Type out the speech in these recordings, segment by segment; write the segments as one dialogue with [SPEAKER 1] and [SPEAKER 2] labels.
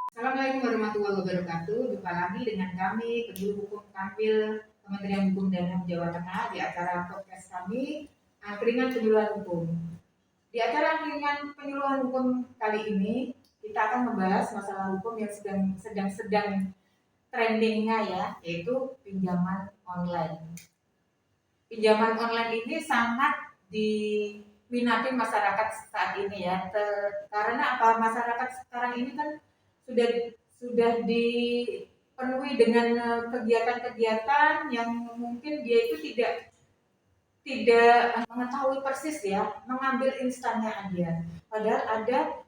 [SPEAKER 1] Assalamualaikum warahmatullahi wabarakatuh. Jumpa lagi dengan kami, Penjuru Hukum Tampil Kementerian Hukum dan HAM Jawa Tengah di acara podcast kami, Angkringan Penyuluhan Hukum. Di acara Angkringan Penyuluhan Hukum kali ini, kita akan membahas masalah hukum yang sedang trendingnya ya, yaitu pinjaman online. Pinjaman online ini sangat diminati masyarakat saat ini ya, karena apa, masyarakat sekarang ini kan sudah dipenuhi dengan kegiatan-kegiatan yang mungkin dia itu tidak mengetahui persis ya, mengambil instannya aja. Padahal ada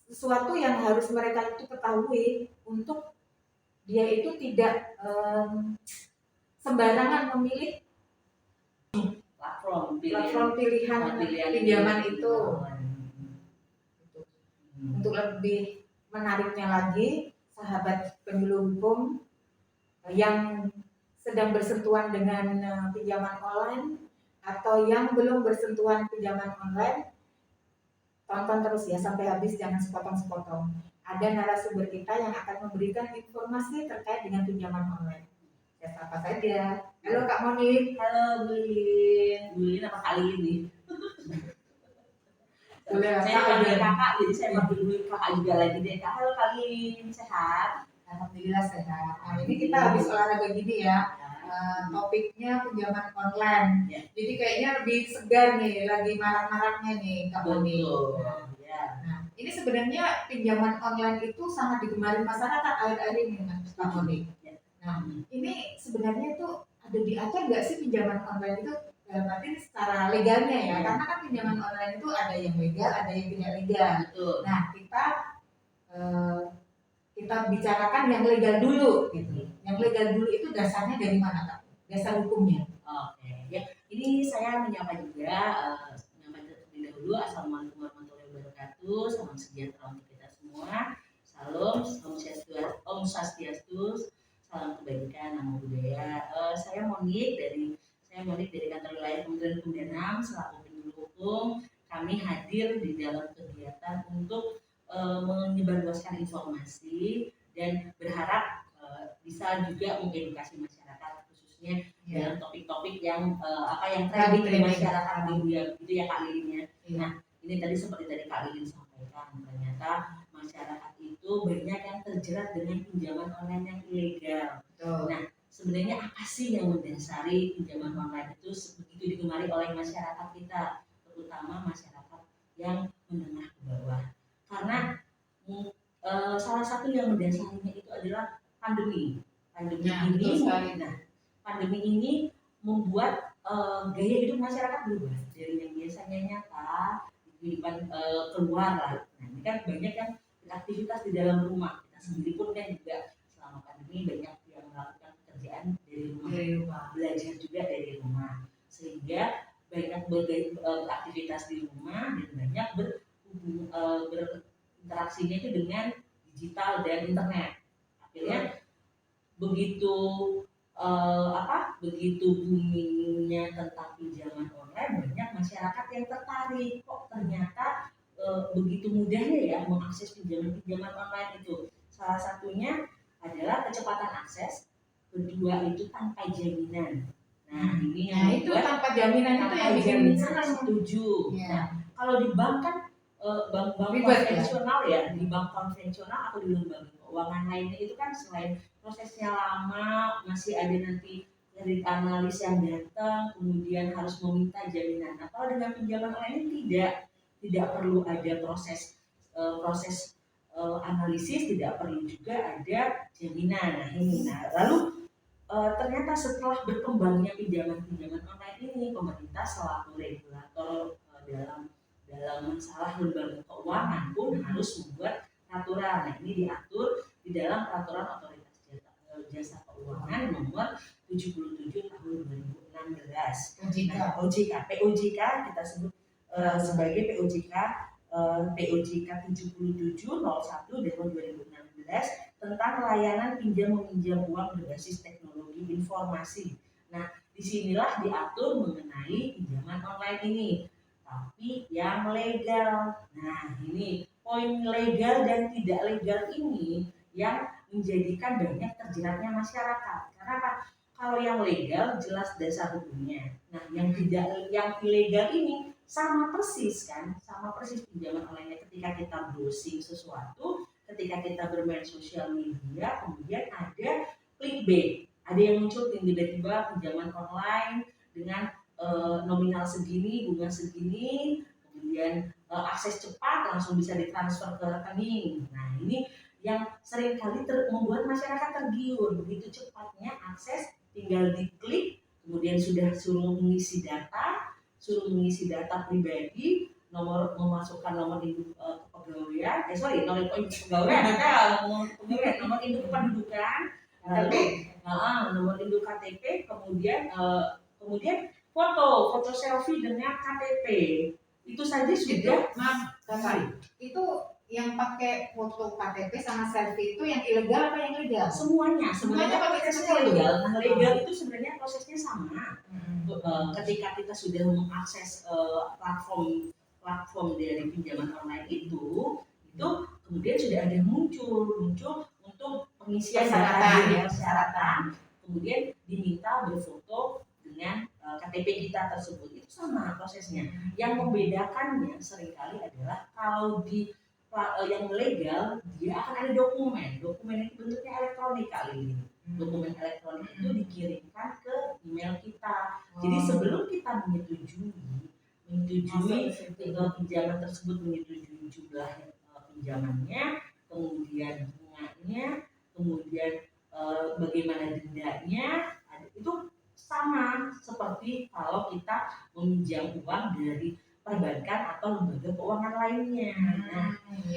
[SPEAKER 1] sesuatu yang harus mereka itu ketahui untuk dia itu tidak sembarangan memilih platform pilihan pinjaman itu. Untuk lebih menariknya lagi, sahabat penyuluh hukum yang sedang bersentuhan dengan pinjaman online atau yang belum bersentuhan pinjaman online, tonton terus ya sampai habis, jangan sepotong-sepotong. Ada narasumber kita yang akan memberikan informasi terkait dengan pinjaman online. Ya, apa saja. Halo Kak Moni.
[SPEAKER 2] Halo Bu Lin apa kali ini?
[SPEAKER 1] Boleh,
[SPEAKER 2] saya panggil kakak, jadi saya panggil dulu kakak juga lagi deh. Kak, halo Kak Lin, sehat?
[SPEAKER 1] Alhamdulillah sehat. Nah, ini kita habis olahraga gini ya. Topiknya pinjaman online. Ya. Jadi kayaknya lebih segar nih, lagi marak-maraknya nih Kak Moni. Nah, ini sebenarnya pinjaman online itu sangat digemari masyarakat akhir-akhir ini Kak Moni. Nah, ini sebenarnya itu ada diatur nggak sih pinjaman online itu? Berarti secara legalnya ya, karena kan pinjaman online itu ada yang legal, ada yang tidak legal.
[SPEAKER 2] Betul.
[SPEAKER 1] Nah, kita bicarakan yang legal dulu, gitu. Yang legal dulu itu dasarnya dari mana, Kak? Dasar hukumnya.
[SPEAKER 2] Oke, ya. Ini saya menyapa juga, menyapa terlebih dahulu. Assalamualaikum warahmatullahi wabarakatuh. Salam sejahtera untuk kita semua. Salam, Om Swastiastu, salam kebaikan, namo buddhaya. Saya Monik dari kantor wilayah Kementerian Hukum dan HAM selaku penyuluh hukum. Kami hadir di dalam kegiatan untuk menyebarluaskan informasi dan berharap bisa juga mengedukasi masyarakat khususnya dalam topik-topik yang trending di masyarakat gitu ya Kak Lilinnya. Nah, ini tadi seperti tadi Kak Lilin sampaikan, ternyata masyarakat itu banyak yang terjerat dengan pinjaman online yang ilegal. Nah, sebenarnya apa sih yang mendasari pinjaman online itu begitu digemari oleh masyarakat kita, terutama masyarakat yang menengah ke bawah? Karena salah satu yang mendasarinya itu adalah pandemi. Pandemi ini membuat gaya hidup masyarakat berubah dari yang biasanya nyata di kehidupan keluar lah. Nah, ini kan banyak yang beraktivitas di dalam rumah. Kita sendiri pun kan juga selama pandemi banyak yang melakukan pekerjaan dari rumah, belajar juga dari rumah, sehingga banyak beraktivitas di rumah dan banyak berinteraksinya itu dengan digital dan internet. Akhirnya begitu boomingnya tentang pinjaman online, banyak masyarakat yang tertarik. Kok ternyata begitu mudahnya ya mengakses pinjaman online itu. Salah satunya adalah kecepatan akses, kedua itu tanpa jaminan. Nah, ini yang
[SPEAKER 1] itu tanpa jaminan itu yang bikin
[SPEAKER 2] setuju. Ya. Nah, kalau di bank kan bank konvensional ya, di bank konvensional atau di lembaga keuangan lainnya itu kan selain prosesnya lama, masih ada nanti kredit analis yang datang, kemudian harus meminta jaminan. Nah, kalau dengan pinjaman online ini tidak perlu ada proses analisis, tidak perlu juga ada jaminan. Nah, ini. Lalu ternyata setelah berkembangnya pinjaman online ini, pemerintah selaku regulator dalam masalah lembaga keuangan pun harus membuat peraturan. Nah, ini diatur di dalam peraturan otoritas jasa keuangan nomor 77 tahun 2016. POJK kita sebut sebagai POJK 7701 tahun 2016 tentang layanan pinjam meminjam uang berbasis teknologi informasi. Nah, disinilah diatur mengenai pinjaman online ini, tapi yang legal. Nah, ini poin legal dan tidak legal ini yang menjadikan banyak terjeratnya masyarakat. Karena apa? Kalau yang legal jelas dasar hukumnya. Nah, yang ilegal ini sama persis kan, sama persis pinjaman online ketika kita browsing sesuatu, ketika kita bermain sosial media, kemudian ada clickbait, ada yang muncul tiba-tiba pinjaman online dengan nominal segini, bunga segini, kemudian akses cepat langsung bisa ditransfer ke rekening. Nah, ini yang seringkali membuat masyarakat tergiur, begitu cepatnya akses, tinggal diklik, kemudian sudah suruh mengisi data pribadi, memasukkan nomor induk kepegawaian, nomor induk kepegawaian, nomor induk kependudukan, lalu nomor induk KTP, kemudian foto selfie dengan KTP. Itu saja sudah.
[SPEAKER 1] Itu yang pakai foto KTP sama selfie itu yang ilegal apa yang legal?
[SPEAKER 2] Semuanya
[SPEAKER 1] pakai
[SPEAKER 2] prosesnya legal. Nah, legal itu sebenarnya prosesnya sama. Ketika kita sudah mengakses platform dari pinjaman online itu kemudian sudah ada muncul untuk pengisian persyaratan, kemudian diminta berfoto dengan KTP kita tersebut. Itu sama prosesnya. Yang membedakannya seringkali adalah kalau di yang legal dia akan ada dokumen itu bentuknya elektronik kali ini. Dokumen elektronik itu dikirimkan ke email kita. Jadi sebelum kita menyetujui pinjaman tersebut, menyetujui jumlah pinjamannya, kemudian bunganya, kemudian bagaimana dendanya, itu sama seperti kalau kita meminjam uang dari perbankan atau lembaga keuangan lainnya. Nah,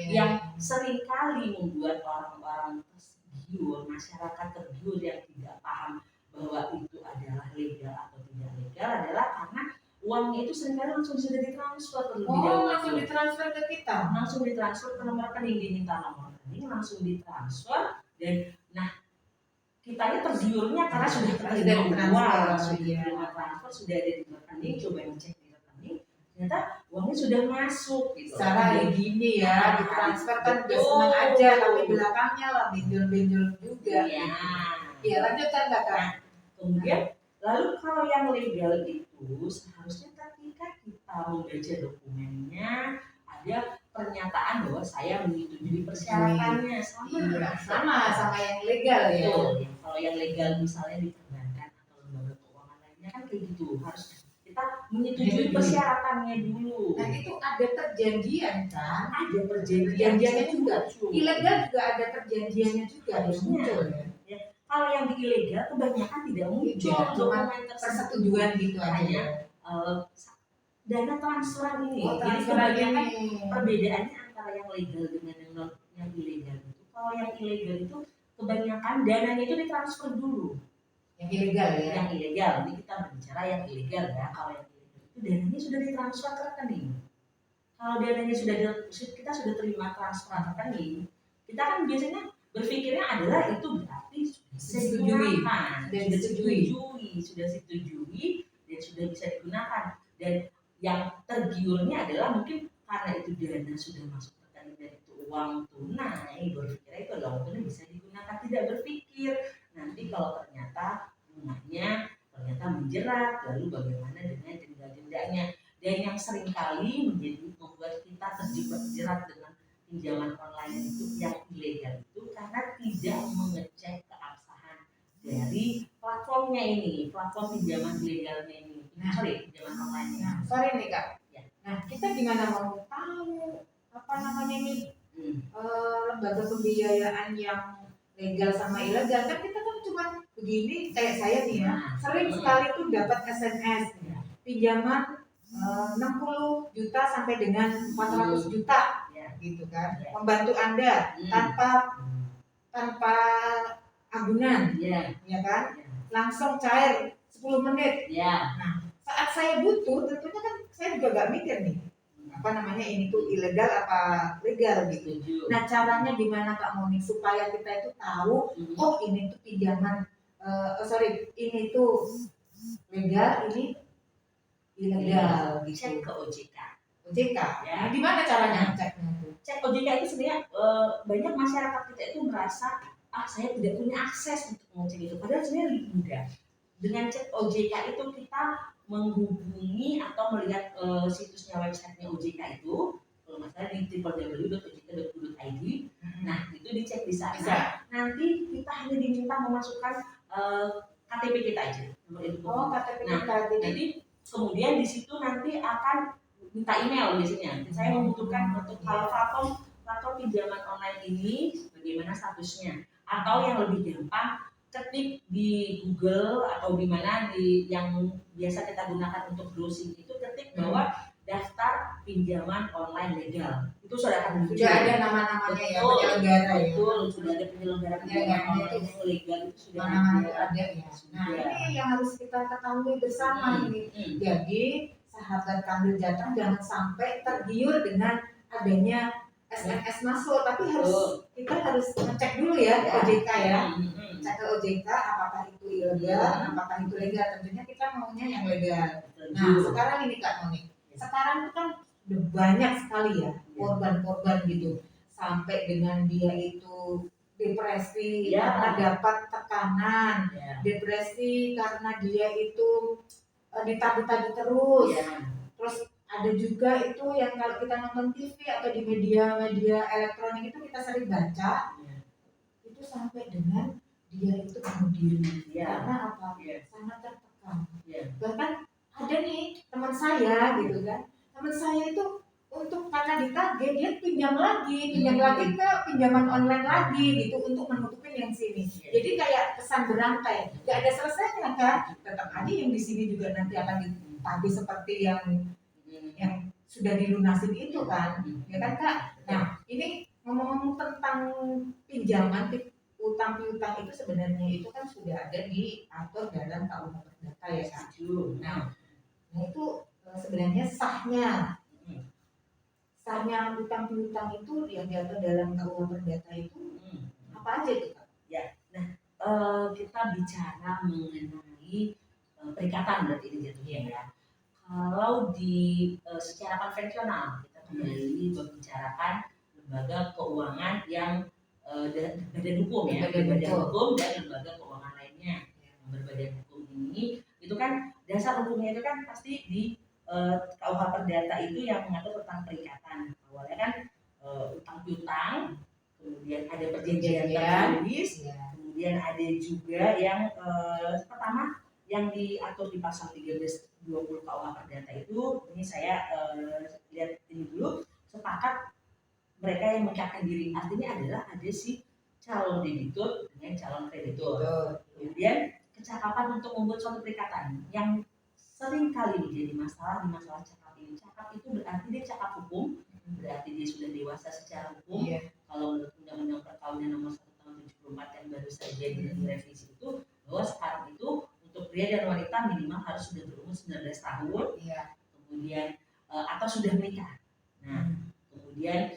[SPEAKER 2] yang seringkali membuat orang-orang tergiur, masyarakat tergiur yang tidak paham bahwa itu adalah legal atau tidak legal adalah karena uangnya itu seringkali langsung sudah ditransfer terlebih dahulu.
[SPEAKER 1] Langsung ditransfer ke kita?
[SPEAKER 2] Langsung ditransfer ke nomor rekening, diminta nomor rekening, langsung ditransfer, dan kitanya tergiurnya karena sudah terima uang, sudah transfer, sudah ada di rekening, coba ngecek di rekening, ternyata uangnya sudah masuk gitu.
[SPEAKER 1] Secara gini ya, ditransfer kan udah senang aja, tapi belakangnya lah benjol-benjol juga. Iya, lanjutkan Kakak.
[SPEAKER 2] Kemudian lalu kalau yang legal itu seharusnya ketika kita membaca dokumennya ada pernyataan bahwa saya menyetujui persyaratannya,
[SPEAKER 1] sama yang legal ya.
[SPEAKER 2] Kalau yang legal misalnya di perbankan atau lembaga keuangan lainnya kan kayak gitu, harus kita menyetujui persyaratannya dulu.
[SPEAKER 1] Nah, itu ada perjanjian kan?
[SPEAKER 2] Ada perjanjiannya juga.
[SPEAKER 1] Ilegal juga ada perjanjiannya juga muncul ya.
[SPEAKER 2] Kalau yang di ilegal kebanyakan tidak muncul dokumen
[SPEAKER 1] persetujuan gitu aja.
[SPEAKER 2] Dana transferan ini. Jadi perbedaannya antara yang legal dengan yang ilegal itu. Kalau yang ilegal itu kebanyakan dananya itu ditransfer dulu.
[SPEAKER 1] Yang ilegal ya.
[SPEAKER 2] Yang ilegal. Ini kita berbicara yang ilegal ya. Kalau yang ilegal itu dananya sudah ditransfer ke rekening. Kalau dananya kita sudah terima transferan rekening, kita kan biasanya berpikirnya adalah itu berarti sudah disetujui dan sudah bisa digunakan. Dan yang tergiurnya adalah mungkin karena itu dana sudah masuk ke rekening dan itu uang tunai, berpikir itu adalah uang tunai bisa digunakan, tidak berpikir nanti kalau ternyata bunganya ternyata menjerat, lalu bagaimana dengan denda-dendanya. Dan yang seringkali membuat kita terjerat dengan pinjaman online itu yang ilegal itu karena tidak mengecek keabsahan dari platformnya ini, platform pinjaman ilegalnya ini. Pinjaman online.
[SPEAKER 1] Sorry nih Kak. Ya. Nah, kita gimana mau tahu apa namanya ini lembaga pembiayaan yang legal sama ilegal? Kan kita kan cuma begini, kayak saya nih ya, sering sekali tuh dapat SMS pinjaman 60 juta sampai dengan 400 juta gitu kan, membantu Anda tanpa agunan ya kan, langsung cair 10 menit. Nah, saat saya butuh tentunya kan saya juga gak mikir nih apa namanya ini tuh ilegal apa legal gitu. Nah, caranya gimana Kak Moni supaya kita itu tahu oh ini tuh pinjaman ini tuh legal, ini ilegal gitu.
[SPEAKER 2] Cek ke OJK.
[SPEAKER 1] OJK.
[SPEAKER 2] Ya.
[SPEAKER 1] Nah, gimana caranya ngeceknya tuh?
[SPEAKER 2] Cek OJK itu sebenarnya banyak masyarakat kita itu merasa saya tidak punya akses untuk mengecek itu. Padahal sebenarnya lebih mudah. Dengan cek OJK itu kita menghubungi atau melihat situsnya websitenya OJK itu, kalau nggak salah di www.ojk.go.id. Nah itu dicek di sana.
[SPEAKER 1] Bisa.
[SPEAKER 2] Nanti kita hanya diminta memasukkan KTP kita aja.
[SPEAKER 1] Oh, KTP
[SPEAKER 2] Nah,
[SPEAKER 1] kita.
[SPEAKER 2] nanti kemudian di situ nanti akan minta email biasanya. Saya membutuhkan untuk kalau platform pinjaman online ini bagaimana statusnya, atau yang lebih gampang ketik di Google atau di mana di yang biasa kita gunakan untuk browsing itu, ketik bahwa daftar pinjaman online legal. Itu sudah akan muncul.
[SPEAKER 1] Sudah ada nama-namanya ya, penyelenggara ya.
[SPEAKER 2] Betul, sudah ada penyelenggara pinjaman online yang legal itu sudah
[SPEAKER 1] ada ya. Nah, ini yang harus kita ketahui bersama ini. Jadi sahabat Kambil Jateng jangan sampai tergiur dengan adanya SMS masuk, tapi kita harus ngecek dulu ya OJK ya. Cek ke OJK apakah itu ilegal, apakah itu legal. Tentunya kita maunya yang legal. Nah, sekarang ini Kak Moni. Sekarang itu kan udah banyak sekali ya korban-korban gitu. Sampai dengan dia itu depresi karena dapat tekanan, depresi karena dia itu ditagih-tagih terus. Terus ada juga itu yang kalau kita nonton TV atau di media-media elektronik itu kita sering baca, itu sampai dengan dia itu bunuh diri karena apa? Sangat tertekan. Bahkan ada nih teman saya gitu kan, teman saya itu untuk karena ditagih dia pinjam lagi ke pinjaman online lagi gitu untuk menutupin yang sini. Jadi kayak pesan berantai, nggak ada selesainya kan? Tetap aja yang di sini juga nanti akan ditagih seperti yang sudah dilunasin itu kan, ya kan Kak? Nah ini ngomong-ngomong tentang pinjaman utang piutang itu sebenarnya itu kan sudah ada diatur dalam KUH Perdata ya Kak. Nah itu sebenarnya sahnya utang piutang itu yang diatur dalam KUH Perdata itu apa aja itu Kak?
[SPEAKER 2] Ya, nah kita bicara mengenai perikatan berarti ini jatuhnya ya. Kalau di secara konvensional kita kembali membicarakan lembaga keuangan yang berbadan hukum ya, berbadan hukum dan lembaga keuangan lainnya yang berbadan hukum ini, itu kan dasar hukumnya itu kan pasti di KUH Perdata itu yang mengatur tentang perikatan. Awalnya kan utang piutang, kemudian ada perjanjian tertulis, kemudian ada juga yang pertama yang diatur di pasal 1320 KUH Perdata itu, ini saya lihat ini dulu, sepakat mereka yang mencapkan diri. Artinya adalah ada si calon debitur dengan calon kreditur. Kemudian kecakapan untuk membuat suatu perikatan yang sering kali menjadi masalah di masalah cakap ini. Cakap itu berarti dia cakap hukum, berarti dia sudah dewasa secara hukum. Kalau menurut Undang-Undang Perkawinan Nomor 1 Tahun 74 yang baru saja direvisi itu, bahwa sekarang itu untuk pria dan wanita minimal harus sudah berumur 19 tahun, kemudian atau sudah menikah. Nah, kemudian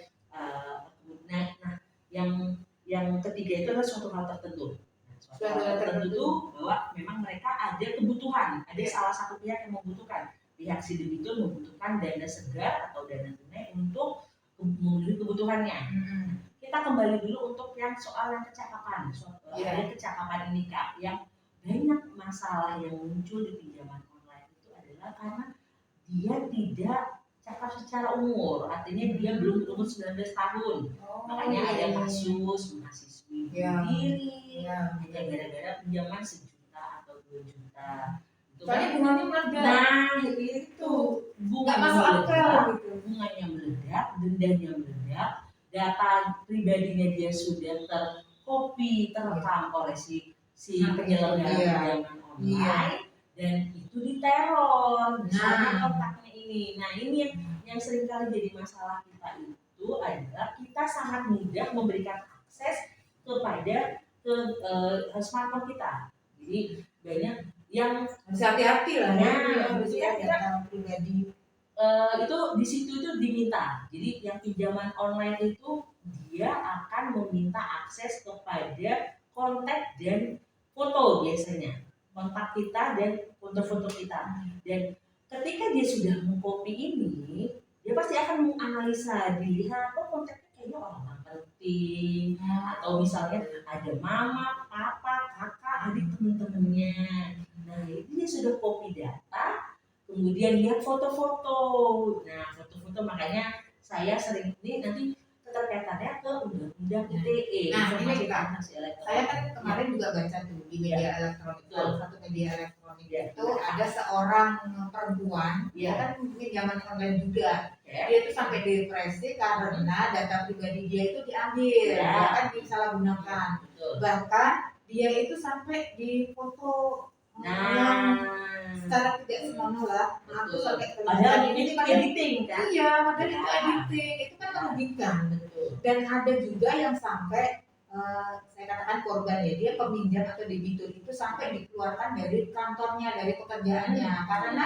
[SPEAKER 2] yang ketiga itu adalah suatu hal tertentu. Suatu hal tertentu itu bahwa memang mereka ada kebutuhan, ada salah satu pihak yang membutuhkan, pihak si debitur membutuhkan dana segar atau dana tunai untuk memenuhi kebutuhannya. Kita kembali dulu untuk yang soal yang kecakapan, ada kecakapan ini Kak, yang banyak masalah yang muncul di pinjaman online itu adalah karena dia tidak cakap secara umur, artinya dia belum berumur 19 tahun. Makanya ada kasus mahasiswi bunuh diri hanya gara-gara pinjaman 1 juta atau 2 juta.
[SPEAKER 1] Soalnya bunganya meledak.
[SPEAKER 2] Nah itu bunganya meledak, dendanya meledak, data pribadinya dia sudah tercopy, terekam oleh si penyelenggara pinjaman online, dan itu diteror, misalnya otaknya ini. Nah ini yang seringkali jadi masalah kita itu adalah kita sangat mudah memberikan akses kepada smartphone kita. Jadi banyak yang
[SPEAKER 1] harus hati-hati lah ya,
[SPEAKER 2] data pribadi. Itu di situ itu diminta. Jadi yang pinjaman online itu dia akan meminta akses kepada kontak dan foto biasanya, kontak kita dan foto-foto kita. Dan ketika dia sudah mengcopy ini, dia pasti dilihat, oh kontaknya kayaknya orang penting, atau misalnya ada mama, papa, kakak, adik, teman-temannya. Nah itu dia sudah copy data, kemudian lihat foto-foto. Nah foto-foto makanya saya sering ini nanti keterkaitannya ke undang-undang ITE,
[SPEAKER 1] Nah,
[SPEAKER 2] informasi
[SPEAKER 1] ini Kak,
[SPEAKER 2] transaksi elektronik.
[SPEAKER 1] saya kan kemarin juga baca tuh di media elektronik, salah satu media elektronik itu ada seorang perempuan, dia kan mungkin zaman online juga, dia itu sampai depresi karena data pribadi dia itu diambil, bahkan disalahgunakan, bahkan dia itu sampai di foto yang secara tidak senonoh lah, aku sampai
[SPEAKER 2] padahal ini editing kan?
[SPEAKER 1] Iya, padahal itu editing, itu kan merugikan. Dan ada juga yang sampai saya katakan korban ya, dia peminjam atau debitur itu sampai dikeluarkan dari kantornya, dari pekerjaannya, karena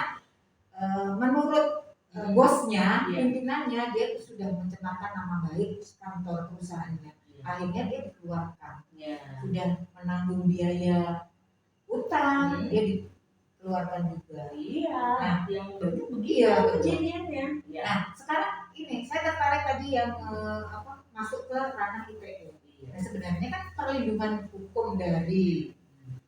[SPEAKER 1] menurut bosnya, pimpinannya, dia itu sudah mencemarkan nama baik kantor perusahaannya. Akhirnya dia dikeluarkan, sudah menanggung biaya utang, dia dikeluarkan juga. Nah, yang begitu kejadiannya. Nah, sekarang ini saya tertarik tadi yang masuk ke ranah ITE. Nah, sebenarnya kan perlindungan hukum dari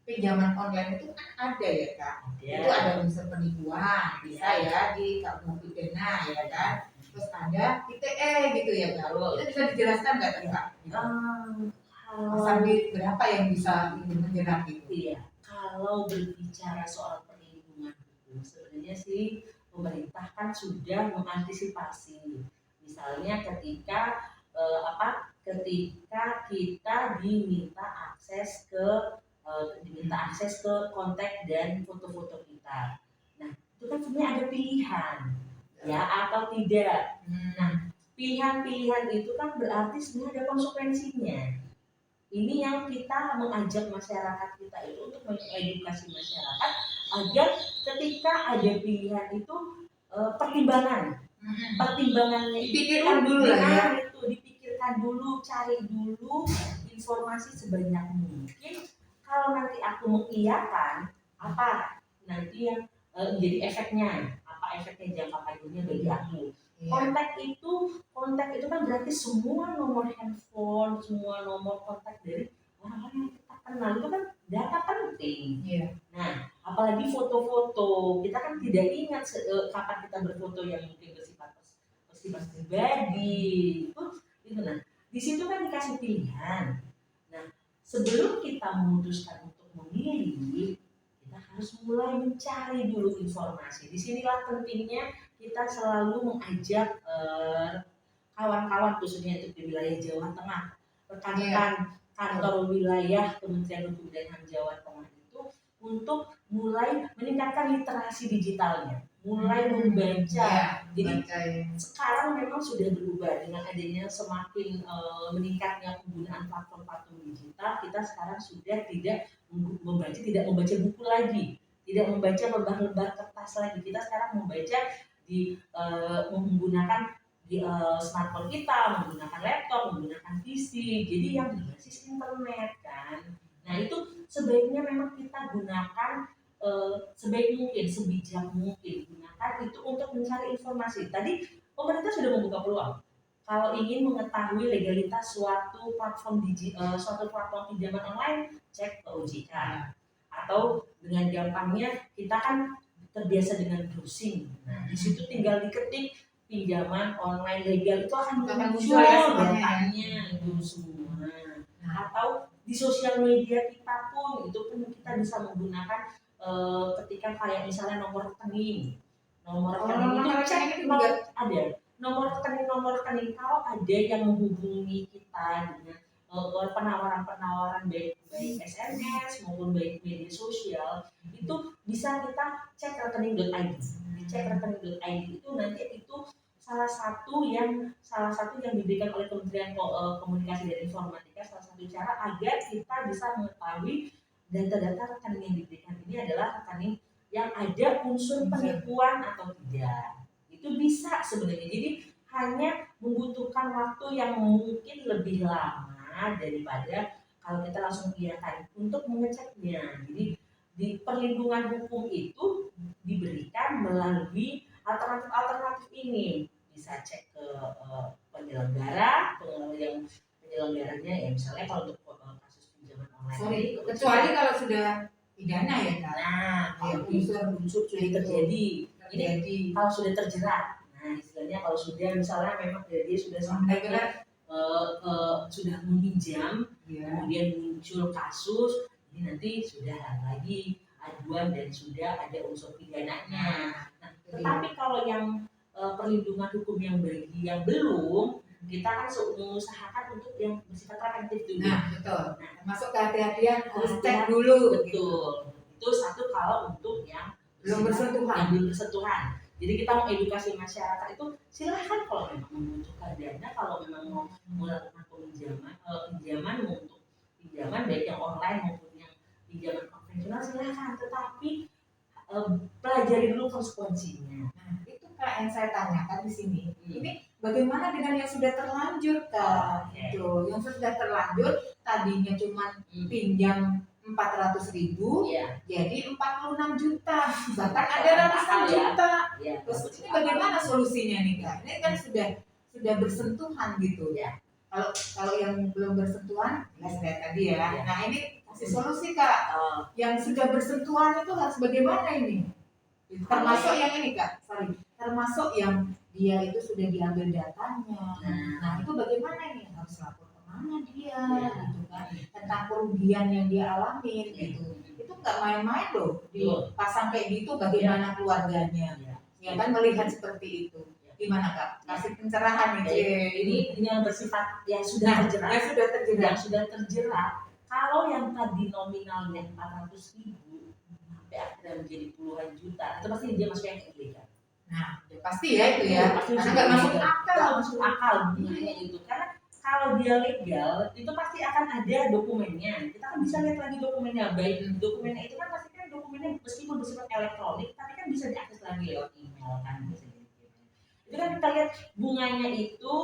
[SPEAKER 1] pinjaman online itu kan ada ya Kak. Itu ada unsur penipuan, bisa ya di KUH pidana ya kan. Terus ada ITE gitu ya Kak. Itu bisa dijelaskan nggak Kak? Sampai berapa yang bisa menjerat itu?
[SPEAKER 2] Iya. Kalau berbicara soal perlindungan hukum, sebenarnya sih pemerintah kan sudah mengantisipasi. Misalnya ketika ketika kita diminta akses ke kontak dan foto-foto kita. Nah, itu kan sebenarnya ada pilihan, ya atau tidak. Nah, pilihan-pilihan itu kan berarti sebenarnya ada konsekuensinya. Ini yang kita mengajak masyarakat kita itu untuk mengedukasi masyarakat agar ketika ada pilihan itu pertimbangannya
[SPEAKER 1] dipikirkan dulu lah ya.
[SPEAKER 2] Dipikirkan dulu, cari dulu informasi sebanyak mungkin. Kalau nanti aku mengiyakan, apa nanti yang jadi efeknya, apa efeknya jangka panjangnya bagi aku. Kontak itu kan berarti semua nomor handphone, semua nomor kontak dari orang-orang yang kita kenal itu kan data penting. Nah, apalagi foto-foto, kita kan tidak ingat kapan kita berfoto yang mungkin bersifat pribadi. Itu nah, di situ kan dikasih pilihan. Nah, sebelum kita memutuskan untuk memilih, kita harus mulai mencari dulu informasi. Disinilah pentingnya kita selalu mengajak kawan-kawan khususnya di wilayah Jawa Tengah, rekan-rekan kantor wilayah Kementerian Hukum dan HAM Jawa Tengah itu untuk mulai meningkatkan literasi digitalnya, mulai membaca. Jadi sekarang memang sudah berubah dengan adanya semakin meningkatnya penggunaan platform-platform digital. Kita sekarang sudah tidak membaca buku lagi, tidak membaca lembar-lembar kertas lagi. Kita sekarang membaca menggunakan smartphone kita, menggunakan laptop, menggunakan PC, jadi yang berbasis internet kan. Nah itu sebaiknya memang kita gunakan sebaik mungkin, sebijak mungkin gunakan itu untuk mencari informasi. Tadi pemerintah sudah membuka peluang. Kalau ingin mengetahui legalitas suatu platform pinjaman online, cek ke OJK. Atau dengan gampangnya kita kan terbiasa dengan browsing. Nah, di situ tinggal diketik pinjaman online legal itu akan muncul datanya itu semua. Nah, atau di sosial media kita pun itu pun kita bisa menggunakan ketika kayak misalnya nomor rekening itu cek ada nomor rekening kalau ada yang menghubungi kita dengan penawaran baik SMS maupun baik media sosial itu bisa kita cek rekening.id. Cek rekening.id itu nanti itu salah satu yang diberikan oleh Kementerian Komunikasi dan Informatika, salah satu cara agar kita bisa mengetahui data-data rekening yang diberikan ini adalah rekening yang ada unsur penipuan atau tidak. Itu bisa sebenarnya. Jadi hanya membutuhkan waktu yang mungkin lebih lama daripada kalau kita langsung iakan untuk mengeceknya. Jadi di perlindungan hukum itu diberikan melalui alternatif ini. bisa cek ke penyelenggara yang penyelenggaranya ya, misalnya kalau untuk kasus pinjaman online
[SPEAKER 1] Sorry,
[SPEAKER 2] ini,
[SPEAKER 1] kecuali kalau sudah pidana ya Kak.
[SPEAKER 2] nah
[SPEAKER 1] Ya,
[SPEAKER 2] kalau
[SPEAKER 1] unsur
[SPEAKER 2] sudah terjadi, ini kalau sudah terjerat, nah istilahnya kalau sudah misalnya memang dia sudah sampai ke sudah meminjam,
[SPEAKER 1] ya.
[SPEAKER 2] kemudian muncul kasus, ini nanti sudah lagi aduan dan sudah ada unsur pidananya. Nah, tetapi kalau yang perlindungan hukum yang bagi yang belum, kita kan mengusahakan untuk yang bersifat preventif dulu.
[SPEAKER 1] Nah, betul. Nah, termasuk kehati-hatian harus cek
[SPEAKER 2] Hati-hati,
[SPEAKER 1] dulu.
[SPEAKER 2] betul. Itu satu kalau untuk yang
[SPEAKER 1] Belum bersentuhan.
[SPEAKER 2] Yang belum bersentuhan. Jadi kita mau edukasi masyarakat itu silahkan kalau memang membutuhkan dana, kalau memang mau melakukan pinjaman untuk pinjaman baik yang online maupun yang pinjaman konvensional silahkan, tetapi pelajari dulu konsekuensinya.
[SPEAKER 1] Nah, itu Kak yang saya tanyakan di sini. Ini bagaimana dengan yang sudah terlanjur Kak? Itu yang sudah terlanjur tadinya cuma pinjam 400.000, jadi 46 juta, bahkan ada ratusan juta. Terus ini bagaimana solusinya nih Kak? Ini kan sudah bersentuhan gitu ya. Kalau yang belum bersentuhan, ya saya tadi ya. Nah ini kasih solusi Kak. Yang sudah bersentuhan itu harus bagaimana ini? Termasuk yang ini Kak, termasuk yang dia itu sudah diambil datanya. Nah itu bagaimana ini? Harus lapor kemana dia, gitu kan? Tentang kerugian yang dia alamin, gitu. Itu nggak main-main loh. Dipasang kayak gitu, bagaimana keluarganya? Ya kan melihat seperti itu. Gimana Kak? Kasih pencerahan nih.
[SPEAKER 2] Ini yang bersifat yang sudah terjerat. Yang sudah terjerat. Kalau yang tadi nominalnya 400.000 sampai akhirnya menjadi puluhan juta, itu pasti dia masuk yang ilegal.
[SPEAKER 1] Nah, pasti ya itu ya. Karena nggak masuk akal.
[SPEAKER 2] Nggak masuk akal bunganya itu. Karena kalau dia legal, itu pasti akan ada dokumennya. Kita kan bisa lihat lagi dokumennya. Baik dokumennya itu kan pasti kan dokumennya meskipun bersifat elektronik, tapi kan bisa diakses lagi lewat email kan. Itu kan kita lihat bunganya itu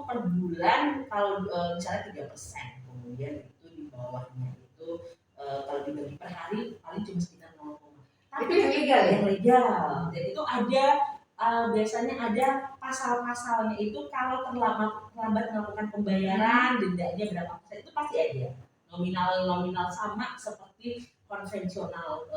[SPEAKER 2] per bulan kalau misalnya 3%, kemudian itu di bawahnya itu kalau dibagi per hari paling cuma sekitar 0, tapi
[SPEAKER 1] itu yang legal.
[SPEAKER 2] Dan itu ada biasanya ada pasal-pasalnya itu kalau terlambat melakukan pembayaran dendanya berapa persen itu pasti ada nominal sama seperti konvensional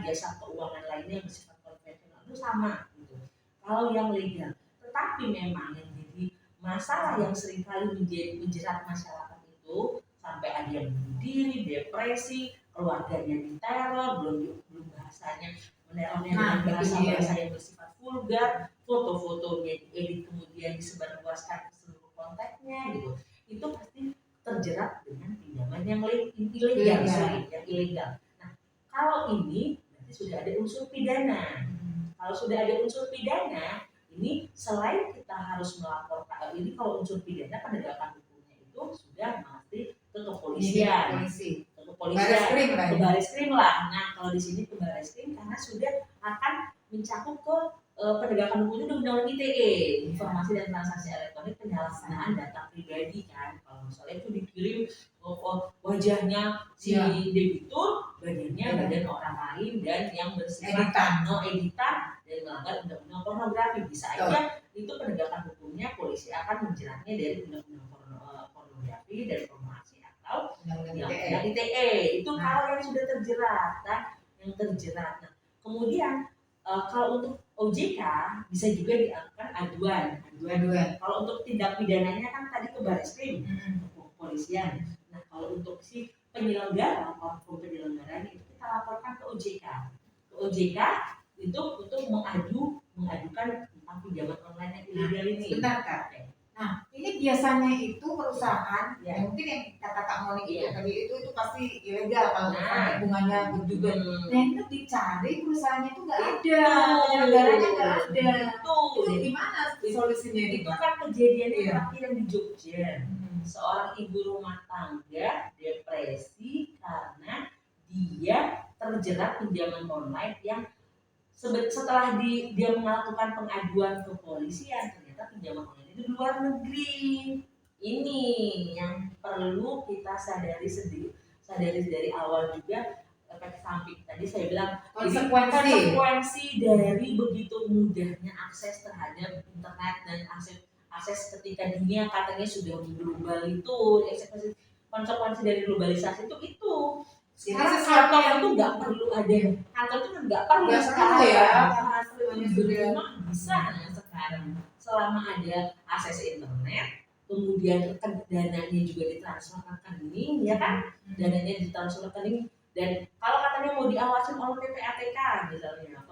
[SPEAKER 2] jasa keuangan lainnya yang bersifat konvensional itu sama gitu. Kalau yang legal, tetapi memang yang jadi masalah yang seringkali menjerat masyarakat itu sampai ada yang bunuh diri, depresi, keluarganya diteror, belum bahasanya menerornya dengan bahasa yang bersifat vulgar, foto-fotonya diedit kemudian disebarluaskan ke seluruh kontaknya gitu. Itu pasti terjerat dengan pinjaman yang ilegal. Nah, kalau ini berarti sudah ada unsur pidana. Kalau sudah ada unsur pidana, ini selain kita harus melaporkan, ini kalau unsur pidana penegakan hukumnya itu sudah pasti ke kepolisian. Ke Bareskrim lah. Nah, kalau di sini ke Bareskrim karena sudah akan mencakup ke penegakan hukum itu Undang-Undang ITE, informasi dan transaksi elektronik penyalahgunaan data pribadi kan. Kalau misalnya itu dikirim wajahnya si debitur, badannya badan orang lain dan yang bersifat editan dan melanggar undang-undang pornografi, bisa aja itu penegakan hukumnya polisi akan menjeratnya dari undang-undang pornografi dan pornografi atau yang ITE. Itu kalau yang sudah terjerat, Nah, kemudian kalau untuk OJK bisa juga dilakukan aduan. Kalau untuk tindak pidananya kan tadi ke Bareskrim, ke kepolisian. Nah, kalau untuk si penyelenggara platform penyelenggaranya itu kita laporkan ke OJK. Ke OJK itu untuk mengadukan tentang pinjaman online yang ilegal ini.
[SPEAKER 1] Sebentar Kak. Nah, ini biasanya itu perusahaan, ya mungkin yang kata Kak Monik itu tadi itu pasti ilegal kalau bunganya juga. Nah, itu dicari perusahaannya itu nggak ada, penyelenggaranya nggak ada. Itu gimana solusinya?
[SPEAKER 2] Itu kan kejadiannya terakhir yang di Jogja. Seorang ibu rumah tangga depresi karena dia terjerat pinjaman online yang setelah dia melakukan pengaduan ke kepolisian, ternyata pinjaman online itu di luar negeri. Ini yang perlu kita sadari dari awal juga. efek samping tadi saya bilang
[SPEAKER 1] Konsekuensi.
[SPEAKER 2] konsekuensi dari begitu mudahnya akses terhadap internet dan akses ketika dunia katanya sudah global itu konsekuensi dari globalisasi itu sekarang kantor itu nggak perlu ada kantor itu nggak perlu sekarang
[SPEAKER 1] ya.
[SPEAKER 2] Sudah bisa sekarang selama ada akses internet kemudian dananya juga ditransfer ke rekening ya kan dananya ditransfer ke rekening dan kalau katanya mau diawasin oleh PPATK misalnya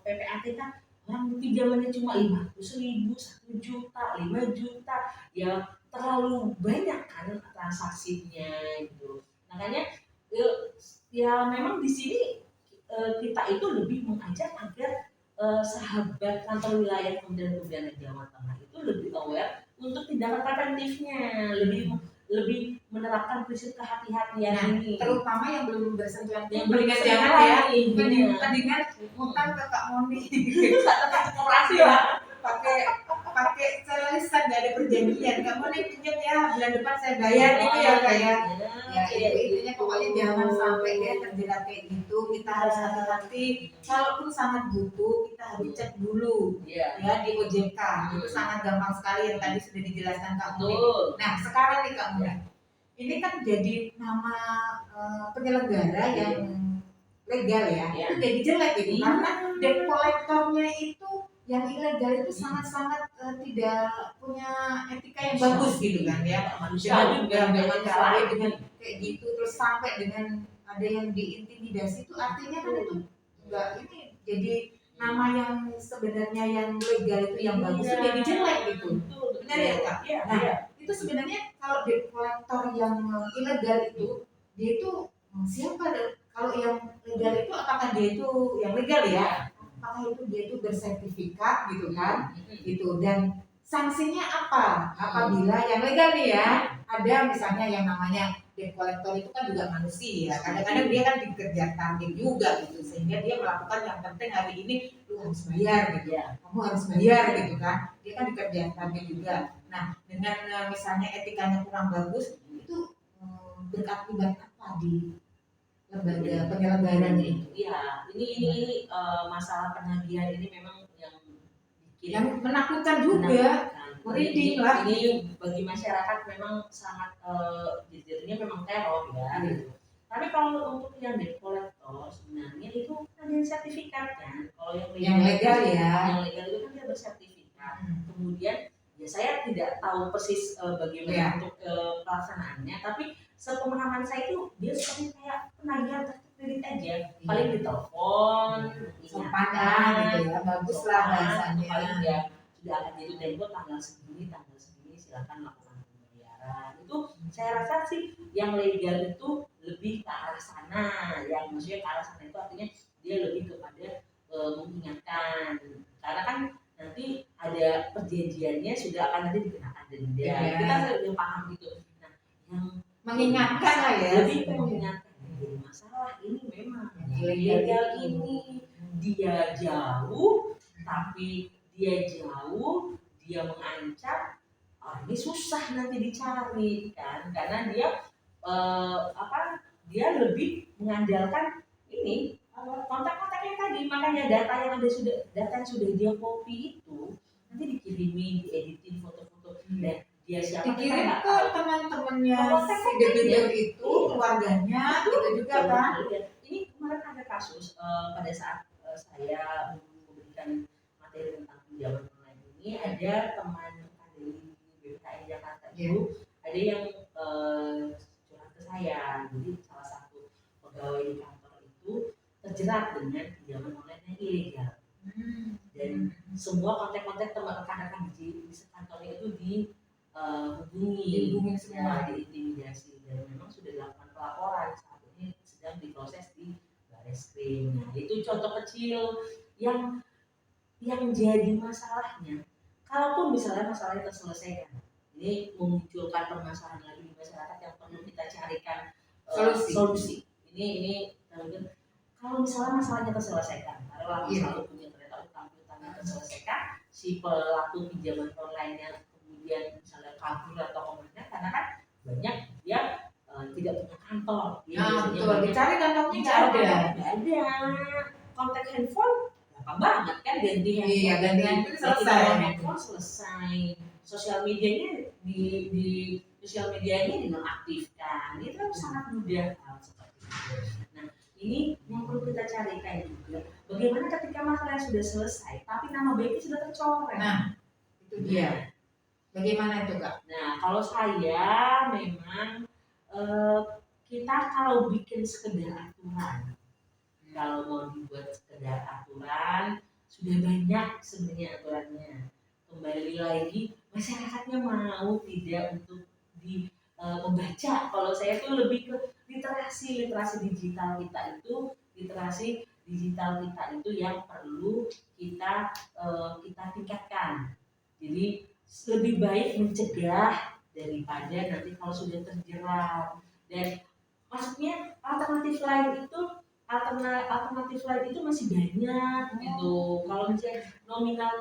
[SPEAKER 2] PPATK orang pinjamannya cuma 500.000 1 juta 5 juta ya terlalu banyak kan transaksinya gitu makanya ya memang di sini kita itu lebih mengajak agar sahabat kantor wilayah Kementerian Perhubungan Jawa Tengah itu lebih aware untuk tindakan preventifnya, lebih menerapkan prinsip kehati-hatian ini.
[SPEAKER 1] Terutama yang belum bersentuhan
[SPEAKER 2] yang
[SPEAKER 1] mendingan jangan ya, mendingan utang ke Kak Moni.
[SPEAKER 2] Koperasi lah.
[SPEAKER 1] Pakai secara lisan nggak ada perjanjian. Kamu nih pinjam ya, bulan depan saya bayar gitu ya kayak. Ya itu intinya pokoknya jangan sampai dia terjerat kayak gitu. Kita harus hati-hati. Kalaupun sangat butuh, kita harus cek dulu ya di OJK. Itu sangat gampang sekali yang tadi sudah dijelaskan Kak Moni. Nah sekarang nih Kak Moni, ini kan jadi nama penyelenggara yang legal ya, itu jadi jelek gitu karena debt collectornya itu yang ilegal itu sangat-sangat tidak punya etika yang bagus gitu kan ya. Manusia juga manusiawi dengan kayak gitu terus sampai dengan ada yang diintimidasi itu artinya kan itu enggak ini jadi nama yang sebenarnya yang legal itu yang bagus itu jadi jelek gitu. Benar ya Kak? Nah, itu sebenarnya kalau debt collector yang ilegal itu dia itu siapa? Kalau yang legal itu apakah dia itu yang legal ya? Apakah itu dia itu bersertifikat gitu kan gitu dan sanksinya apa apabila yang legal nih ya ada misalnya yang namanya debt collector itu kan juga manusia kadang-kadang dia kan dikerja target juga gitu sehingga dia melakukan yang penting hari ini lu harus bayar gitu kamu harus bayar gitu kan dia kan dikerja target juga nah dengan misalnya etikanya kurang bagus itu berakibat apa di lembaga penyelenggaranya itu?
[SPEAKER 2] Iya, ini masalah penagihan ini memang
[SPEAKER 1] yang menakutkan juga, merinding lah.
[SPEAKER 2] Ini bagi masyarakat memang sangat jadinya memang teror ya. Gitu. Tapi kalau untuk yang debt collector sebenarnya itu ada sertifikat kan. Kalau yang
[SPEAKER 1] legal ya,
[SPEAKER 2] yang legal itu kan dia bersertifikat. Kemudian ya saya tidak tahu persis bagaimana untuk pelaksanaannya, tapi sepemahaman saya itu dia seperti kayak penagihan kartu kredit aja paling ditelepon
[SPEAKER 1] sopan gitu ya bagus lah bahasanya
[SPEAKER 2] paling ya sudah akan jadi tempo tanggal segini silakan lakukan pembayaran itu saya rasa sih yang legal itu lebih ke arah sana yang maksudnya ke arah sana itu artinya dia lebih kepada mengingatkan karena kan nanti ada perjanjiannya sudah akan nanti dikenakan denda kita sudah paham gitu nah yang
[SPEAKER 1] mengingatkan lah ya
[SPEAKER 2] lebih mengingatkan jadi masalah ini memang ilegal ini dia jauh tapi dia mengancam ini susah nanti dicari kan karena dia dia lebih mengandalkan ini kontak-kontaknya tadi makanya data yang sudah dia copy itu nanti dikirimin dieditin foto-foto dan dia siapa
[SPEAKER 1] dikirim ke teman-temannya si debitur itu keluarganya gitu juga kan
[SPEAKER 2] ini kemarin ada kasus pada saat saya memberikan materi tentang pinjaman online ini ada teman dari BPKI Jakarta itu ada yang curhat ke saya jadi salah satu pegawai di kantor itu terjerat dengan pinjaman online yang ilegal dan semua kontak-kontak teman rekan-rekan di kantornya itu dihubungi semua diintimidasi dan memang sudah dilakukan pelaporan saat ini sedang diproses di Barreskrim. Nah itu contoh kecil yang jadi masalahnya. Kalaupun misalnya masalahnya terselesaikan, ini memunculkan permasalahan lagi di masyarakat yang perlu kita carikan solusi. Ini kalau misalnya masalahnya terselesaikan, taruhlah misalnya punya ternyata utang-utangnya terselesaikan, si pelaku pinjaman online-nya kemudian misalnya kabur atau kemana karena kan banyak dia tidak punya kantor dia biasanya
[SPEAKER 1] betul. Dicari kantongnya nggak
[SPEAKER 2] Dicari
[SPEAKER 1] ada.
[SPEAKER 2] nggak ada. Kontak handphone gampang banget kan, ganti handphone.
[SPEAKER 1] Iya, ganti handphone selesai.
[SPEAKER 2] Ganti handphone selesai. Sosial medianya di sosial medianya dinonaktifkan. Itu kan sangat mudah hal seperti itu. Nah, ini yang perlu kita carikan juga. Bagaimana ketika masalah sudah selesai, tapi nama baiknya sudah tercoreng.
[SPEAKER 1] Nah, itu dia. Bagaimana itu Kak?
[SPEAKER 2] Nah, kalau saya memang kita kalau bikin sekedar aturan, kalau mau dibuat sekedar aturan, sudah banyak sebenarnya aturannya. Kembali lagi, masyarakatnya mau tidak untuk membaca. Kalau saya tuh lebih ke literasi digital kita itu, yang perlu kita tingkatkan. Jadi lebih baik mencegah daripada nanti kalau sudah terjerat. Dan maksudnya alternatif lain itu masih banyak gitu. Kalau misalnya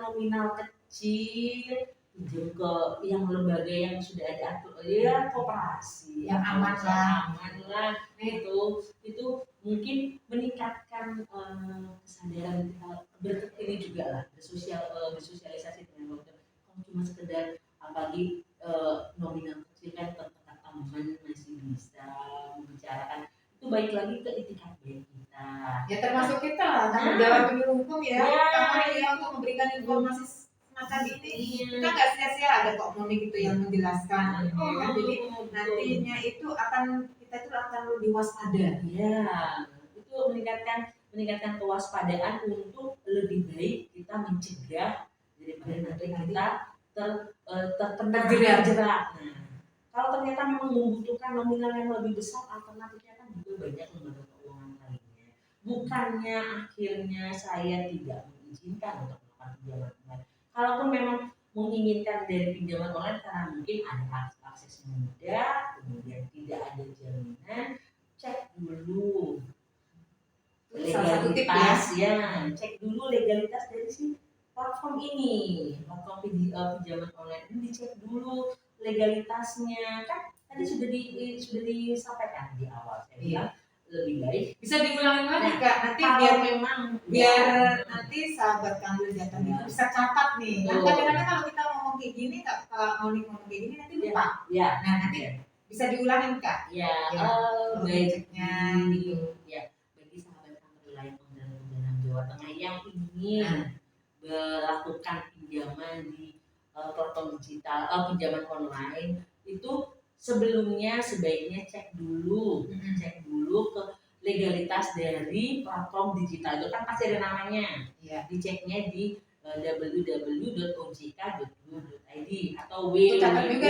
[SPEAKER 2] nominal kecil, pinjam ke yang lembaga yang sudah ada ya koperasi
[SPEAKER 1] yang aman
[SPEAKER 2] lah itu mungkin meningkatkan kesadaran kita ini juga lah bersosialisasi dengan dokter. Cuma sekedar apalagi nominal kecil kan tetap teman masih bisa membicarakan, itu baik lagi ke etikat baik kita
[SPEAKER 1] ya, termasuk kita tanggung jawab penyuluh hukum ya, karena ya untuk memberikan informasi semacam ini kita nggak sia-sia, ada kok Moni gitu yang menjelaskan ya kan. Jadi nantinya itu kita akan lebih waspada
[SPEAKER 2] ya, itu meningkatkan kewaspadaan untuk lebih baik kita mencegah daripada nanti kita terkena jerat. Nah, kalau ternyata memang membutuhkan nominal yang lebih besar, alternatifnya kan juga banyak lembaga keuangan lainnya. Bukannya akhirnya saya tidak mengizinkan untuk melakukan pinjaman online. Kalaupun memang menginginkan dari pinjaman online karena mungkin ada aksesnya mudah, kemudian tidak ada jaminan, cek dulu legalitas ya, cek dulu legalitas dari si platform ini, platform pinjaman online ini, dicek dulu legalitasnya. Kan tadi sudah disampaikan di awal, saya bilang lebih baik
[SPEAKER 1] bisa diulangi lagi Kak, nanti biar nanti sahabat Kandil Jatah itu bisa catat nih. Kan kadang-kadang kalau kita ngomong kayak gini, kalau ngomong kayak gini nanti lupa.
[SPEAKER 2] Ya.
[SPEAKER 1] Nah, nanti bisa diulangin Kak. Baiknya gitu.
[SPEAKER 2] Ya, bagi sahabat Kandil wilayah Pemerintahan Jawa Tengah yang ingin melakukan pinjaman di platform digital, pinjaman online, itu sebelumnya sebaiknya cek dulu ke legalitas dari platform digital. Itu kan pasti ada namanya. Diceknya di www.ojk.go.id atau www.ojk.go.id.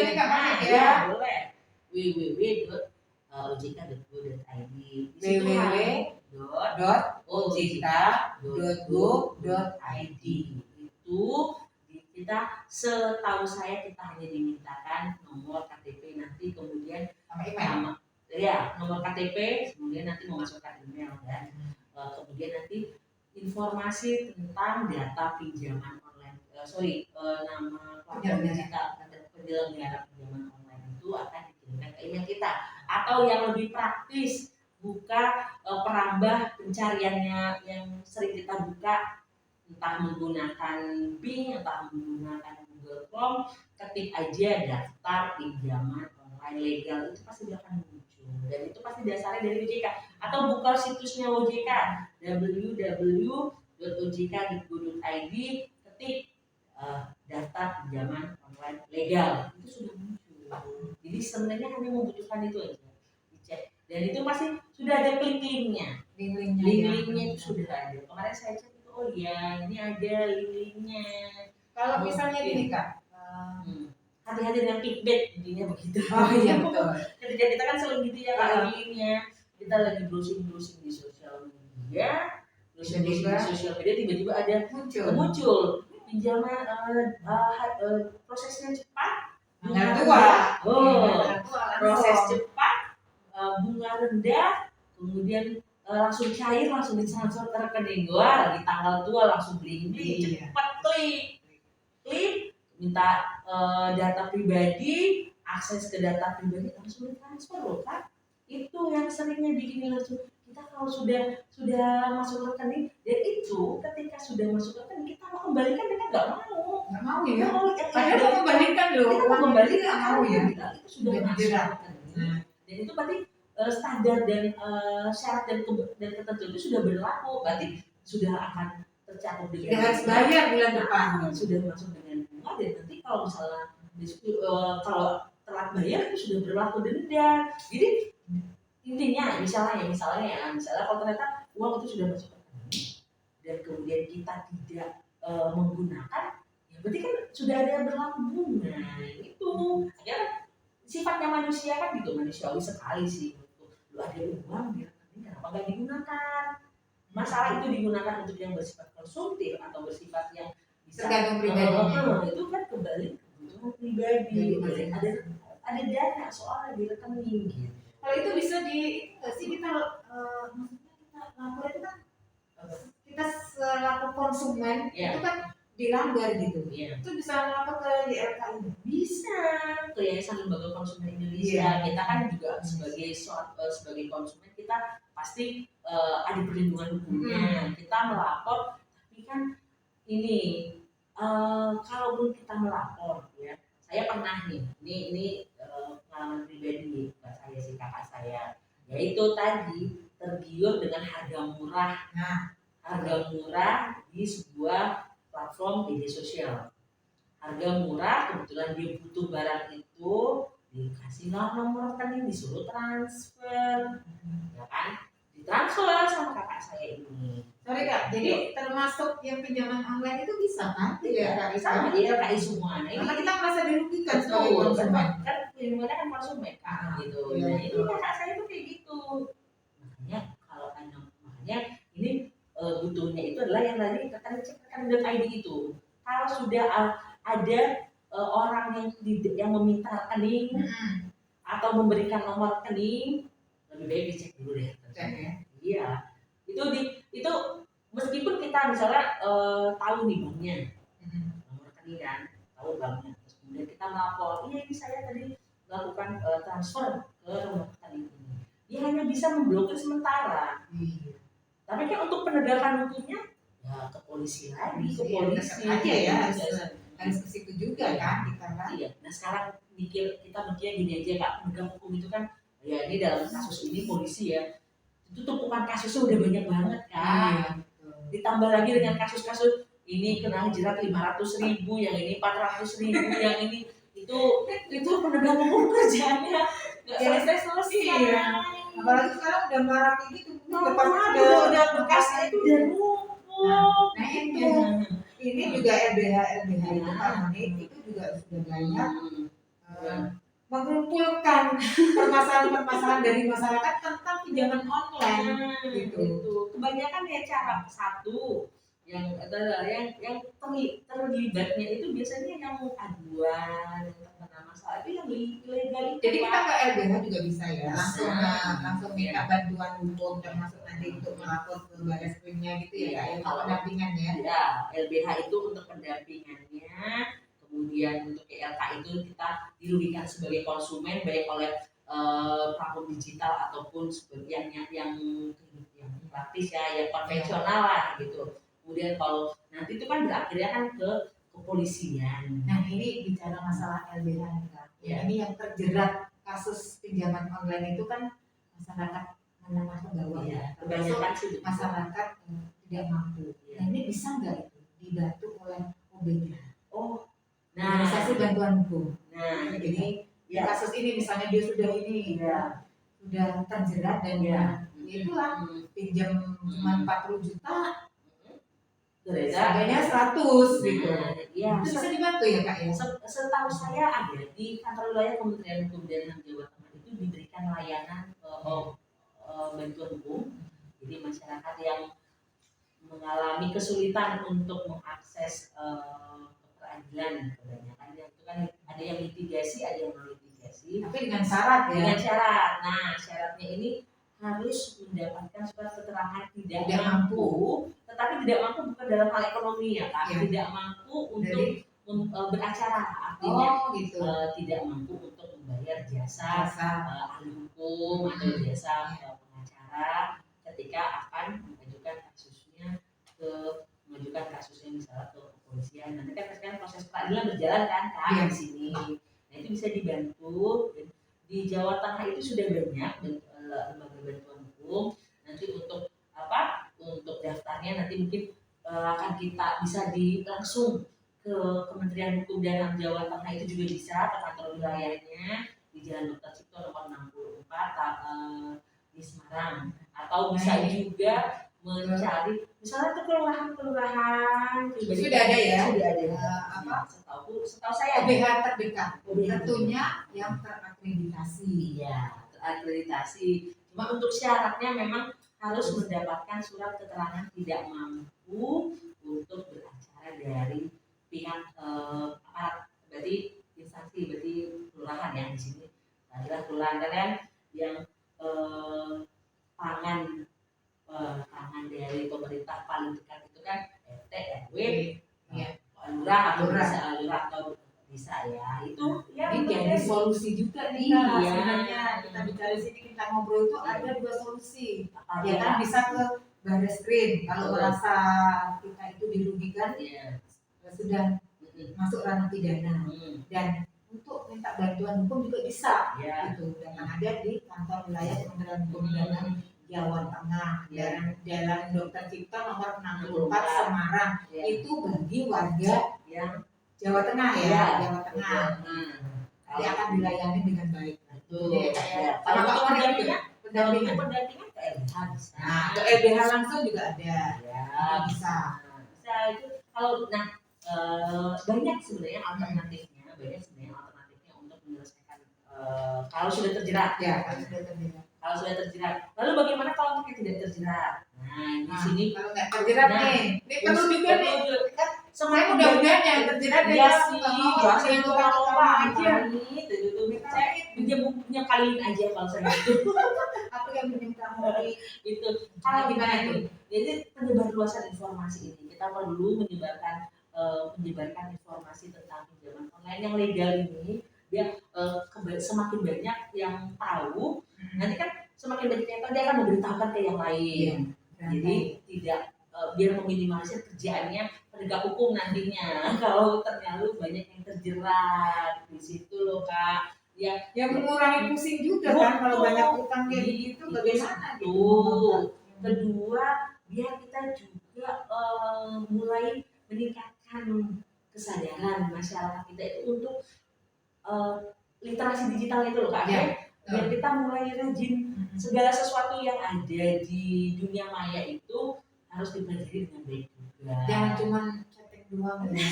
[SPEAKER 2] www.ojk.go.id. Itu kita, setahu saya kita hanya dimintakan nomor KTP, nanti kemudian nama, ya nomor KTP, kemudian nanti memasukkan email dan kemudian nanti informasi tentang data pinjaman online, nama platform digital penyelenggara pinjaman online itu akan dikirimkan ke email kita. Atau yang lebih praktis, buka perambah pencariannya yang sering kita buka, entah menggunakan Bing, entah menggunakan Google Chrome, ketik aja daftar pinjaman online legal, itu pasti akan muncul, dan itu pasti dasarnya dari OJK. Atau buka situsnya OJK, www.ojk.go.id, ketik daftar pinjaman online legal, itu sudah muncul. Jadi sebenarnya hanya membutuhkan itu aja, dicek, dan itu pasti sudah ada link-linknya itu sudah ada. Kemarin saya cek, oh iya, ini ada linknya.
[SPEAKER 1] Kalau misalnya gini Kak,
[SPEAKER 2] hati-hati dengan clickbait, intinya begitu.
[SPEAKER 1] Oh iya betul.
[SPEAKER 2] Ketika kita kan sering gitu ya, linknya kita lagi browsing di sosial media, tiba-tiba ada muncul pinjaman prosesnya cepat, bunga rendah. Proses cepat, bunga rendah, kemudian langsung cair, langsung ditransfer ke rekening gua lagi tanggal tua, langsung beli cepat, klik minta data pribadi, akses ke data pribadi langsung ditransfer loh Kak. Itu yang seringnya bikin lucu. Kita kalau sudah masuk rekening, dan itu ketika sudah masuk rekening kita mau kembalikan kita nggak mau.
[SPEAKER 1] Nggak mau
[SPEAKER 2] Kita
[SPEAKER 1] ya.
[SPEAKER 2] mau
[SPEAKER 1] Padahal mau kembalikan loh.
[SPEAKER 2] kita mau kembalikan
[SPEAKER 1] Nggak mau ya.
[SPEAKER 2] itu sudah masuk
[SPEAKER 1] Jelas.
[SPEAKER 2] rekening. Dan itu berarti standar dan syarat dan ketentuan itu sudah berlaku. Berarti sudah akan tercakup dengan
[SPEAKER 1] Sudah harus bayar bulan depan.
[SPEAKER 2] Sudah masuk dengan bunga, dan nanti kalau misalnya kalau telat bayar itu sudah berlaku denda. Jadi intinya misalnya kalau ternyata uang itu sudah masuk ke rekening dan kemudian kita tidak menggunakan, ya berarti kan sudah ada yang berlaku bunga. Itu ya sifatnya manusia kan gitu, manusiawi sekali sih. Lu ada uang di rekening, kenapa nggak digunakan? Masalah itu digunakan untuk yang bersifat konsumtif atau bersifat yang bisa
[SPEAKER 1] Tergantung pribadinya.
[SPEAKER 2] itu kan kembali ke kebutuhan pribadi. Ada dana soalnya di rekening gitu.
[SPEAKER 1] Kalau itu bisa sih kita maksudnya kita lapor itu kan kita selaku konsumen
[SPEAKER 2] Ya.
[SPEAKER 1] itu kan dilanggar gitu.
[SPEAKER 2] Ya.
[SPEAKER 1] Itu bisa lapor ke YLKI.
[SPEAKER 2] Bisa ke Yayasan Lembaga Konsumen Indonesia. Kita kan juga sebagai konsumen kita pasti ada perlindungan hukumnya. Kita melapor, tapi kan ini kalaupun kita melapor ya, saya pernah nih, ini pengalaman pribadi bukan saya sih, kakak saya, yaitu tadi tergiur dengan harga murah. Harga murah di sebuah platform media sosial. Harga murah, kebetulan dia butuh barang itu, dikasih nomor rekening, disuruh transfer, ya kan? Ditransfer sama kakak saya ini.
[SPEAKER 1] Sorry Kak, jadi termasuk yang pinjaman online itu bisa kan?
[SPEAKER 2] Iya, sama dia KI semua. Nah,
[SPEAKER 1] karena kita merasa dirugikan sebagai
[SPEAKER 2] betul,
[SPEAKER 1] konsumen.
[SPEAKER 2] kan perlindungannya kan konsumen kan gitu.
[SPEAKER 1] Iya,
[SPEAKER 2] Nah, ini
[SPEAKER 1] betul.
[SPEAKER 2] kakak saya tuh kayak gitu. Makanya ini butuhnya itu adalah yang tadi rekening.id itu. Kalau sudah ada orang yang meminta rekening atau memberikan nomor rekening, lebih baik dicek dulu deh.
[SPEAKER 1] Cek ya.
[SPEAKER 2] Iya, itu meskipun kita misalnya tahu nih banknya, nomor rekening kan, tahu banknya, terus kemudian kita melapor, iya ini saya tadi melakukan transfer ke nomor rekening ini, dia hanya bisa memblokir sementara. Tapi kan untuk penegakan hukumnya, ya ke polisi lagi, ke polisi
[SPEAKER 1] aja ya, harus ke situ juga kan kita kan.
[SPEAKER 2] Iya. Nah sekarang kita mikirnya gini aja Kak, penegak hukum itu kan, ya ini dalam kasus ini polisi ya, itu tumpukan kasusnya udah banyak banget kan. Ditambah lagi dengan kasus-kasus ini kena jerat 500.000, yang ini 400.000, yang ini itu penegak hukum kerjanya nggak selesai.
[SPEAKER 1] Apalagi sekarang udah marak kayak gitu,
[SPEAKER 2] udah bekasnya itu udah numpuk.
[SPEAKER 1] Nah ini juga LBH itu kan itu juga sudah banyak mengumpulkan permasalahan dari masyarakat tentang pinjaman online gitu.
[SPEAKER 2] Kebanyakan ya cara satu yang adalah yang terlibatnya itu biasanya yang aduan, yang terkena masalah itu yang ilegal itu.
[SPEAKER 1] Jadi kita ke LBH juga bisa ya, langsung minta bantuan hukum, termasuk nanti untuk melapor ke baris krimnya gitu ya, kalau pendampingannya.
[SPEAKER 2] Ya, LBH itu untuk pendampingannya. Kemudian untuk ELK itu kita dirugikan sebagai konsumen baik oleh platform digital ataupun sebagian yang praktis ya, yang konvensional lah gitu. Kemudian kalau nanti itu kan berakhirnya kan ke kepolisian.
[SPEAKER 1] Nah ini bicara masalah LBH kan. Ya. Ini yang terjerat kasus pinjaman online itu kan masyarakat menengah ke bawah ya.
[SPEAKER 2] Kebanyakan sih
[SPEAKER 1] masyarakat tidak mampu. Nah ini bisa nggak itu dibantu oleh OBH?
[SPEAKER 2] Nah,
[SPEAKER 1] organisasi bantuan hukum.
[SPEAKER 2] Nah,
[SPEAKER 1] ini ya. Kasus ini misalnya dia sudah sudah terjerat dan itulah pinjam cuma 40 juta, harganya 100 gitu.
[SPEAKER 2] Ya,
[SPEAKER 1] itu bisa dibantu ya Kak ya?
[SPEAKER 2] Setahu saya ada di kantor wilayah Kementerian Hukum dan HAM Jawa Tengah itu diberikan layanan bantuan hukum. Jadi masyarakat yang mengalami kesulitan untuk mengakses peradilan, kebanyakan itu kan ada yang litigasi, ada yang non litigasi.
[SPEAKER 1] Tapi dengan syarat ya.
[SPEAKER 2] Dengan syarat. Nah, syaratnya ini harus mendapatkan surat keterangan tidak mampu, tetapi tidak mampu bukan dalam hal ekonomi ya Kak. Tidak mampu untuk beracara, artinya
[SPEAKER 1] gitu.
[SPEAKER 2] Tidak mampu untuk membayar jasa
[SPEAKER 1] Jasa.
[SPEAKER 2] ahli hukum atau jasa pengacara ketika akan mengajukan kasusnya misalnya ke kepolisian. Nanti kan sekarang proses peradilan berjalan kan di sini. Nah itu bisa dibantu. Di Jawa Tengah itu sudah banyak lembaga bantuan hukum. Nanti untuk apa? Untuk daftarnya nanti mungkin akan kita bisa langsung ke Kementerian Hukum dan HAM Jawa Tengah, itu juga bisa ke kantor wilayahnya di Jalan Dr. Cipto nomor 64 di Semarang, atau bisa juga mencari misalnya ke kelurahan
[SPEAKER 1] Sudah ada ya?
[SPEAKER 2] Sudah ada.
[SPEAKER 1] Apa?
[SPEAKER 2] Setahu saya
[SPEAKER 1] OBH terdekat. Tentunya yang terakreditasi.
[SPEAKER 2] Iya, terakreditasi. Cuma untuk syaratnya memang harus mendapatkan surat keterangan tidak mampu untuk beracara dari pihak aparat, berarti instansi, berarti kelurahan ya di sini adalah kelurahan kalian yang pangan dari pemerintah paling dekat itu kan RT, RW, lurah atau bisa ya. Itu ya
[SPEAKER 1] ini jadi solusi juga nih Kak. Sebenarnya kita bicara di sini, kita ngobrol itu ada dua solusi. Ya kan, bisa ke Barreskrim kalau merasa kita itu dirugikan, sudah masuk ranah pidana. Dan untuk minta bantuan hukum juga bisa, gitu. Dan ada di kantor wilayah Kementerian Hukum dan HAM Jawa Tengah, Jalan Dr. Cipto nomor 64 Semarang. Itu bagi warga yang Jawa Tengah ya, Jawa Tengah. Nanti akan dilayani dengan baik. Sama Pak pendampingan ke LBH bisa. Nah, ke LBH langsung juga ada. Bisa itu kalau banyak sebenarnya alternatifnya, untuk menyelesaikan kalau sudah terjerat. Kalau sudah terjerat. Lalu bagaimana kalau yang tidak terjerat? Nah, di sini kalau nggak terjerat nih, ini perlu juga nih. Semuanya mudah-mudahan yang terjerat
[SPEAKER 2] ya sih, jangan lupa aja nih. Saya punya kaliin aja kalau saya itu.
[SPEAKER 1] Aku yang minjem kamu
[SPEAKER 2] itu. Kalau gimana itu? Jadi penyebarluasan informasi ini kita perlu menyebarkan informasi tentang pinjaman online yang legal ini. Dia semakin banyak yang tahu, nanti kan semakin banyak yang tahu dia akan memberitahukan ke yang lain. Jadi tidak biar meminimalisir kerjaannya penegak hukum nantinya kalau ternyata banyak yang terjerat di situ loh Kak.
[SPEAKER 1] Ya mengurangi pusing juga kan kalau banyak utang kayak gitu, bagaimana
[SPEAKER 2] gitu. Kedua, biar kita juga mulai meningkatkan kesadaran masyarakat kita itu untuk literasi digital itu loh Kak. Biar kita mulai rajin, segala sesuatu yang ada di dunia maya itu harus dipelajari dengan baik juga.
[SPEAKER 1] Jangan cuma chatting doang ya.